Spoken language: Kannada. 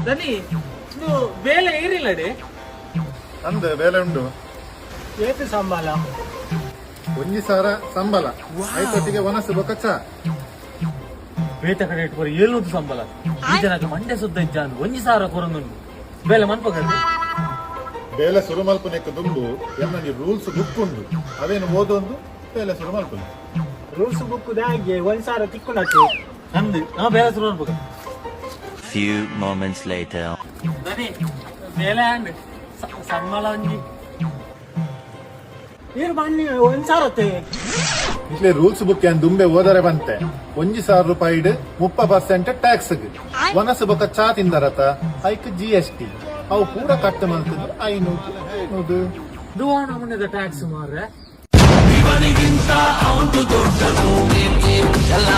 ದನಿ ಇದು ಬೇಲೆ ಏರಿಲ್ಲಡೆ ಅಂದ ಬೇಲೆ ಉಂಡು ಏತು ಸಂಬಳ ಒಂಜಿ ಸಾವಿರ ಸಂಬಳ ಐತೊಟ್ಟಿಗೆ ಒನಸು ಬೊಕ್ಕ ಚಾ ಬೇತ ಕಡೆ ಇಟ್ಕೊರಿ 700 ಸಂಬಳ ಈ ಜನಕ್ಕೆ ಮಂಡ್ಯ ಸುದ್ದ ಇಜ್ಜಾನು 1000 ಕೊರೊಂದುಂಡು ಬೇಲೆ ಮನ್ಪಗಲ್ರಿ ಬೇಲೆ ಸುರು ಮಲ್ಪನೆಕ್ಕ ದುಂಡು ಎನ್ನನಿ ರೂಲ್ಸ್ ಬುಕ್ ಉಂಡು ಅವೇನು ಓದೊಂದು ಬೇಲೆ ಸುರು ಮಲ್ಪನೆ ರೂಲ್ಸ್ ಬುಕ್ ದಾಗೆ 1000 ತಿಕ್ಕೊಂಡಾಚೆ ಅಂದು ಬೇಲೆ ಸುರು ಮನ್ಪಗ Few moments later. ದನಿ ಬೇಲೆ ಅಂಡ್ ಸಂಬಳ ಒಂಜಿ ಏನು ಬನ್ನಿ 1000 ಇಟ್ಲೆ ರೂಲ್ಸ್ ಬುಕ್ ಏನ್ ದುಂಬೆ ಓದರೆ ಬಂತೆ 1000 ರೂಪಾಯಿ 30% ಟ್ಯಾಕ್ಸ್ ಒನಸು ಬೊಕ್ಕ ಚಾ ತಿಂದರತ ಐಕ್ GST ಅವು ಪೂರ ಕಟ್ಟ ಮಾಡ್ತಿದ್ರು 500 ದುವಾಣ ಮನೆದ ಟ್ಯಾಕ್ಸ್ ಮಾರ್ರೆ ಇವನಿಗಿಂತ ಅವನು ದೊಡ್ಡನು ಎಲ್ಲ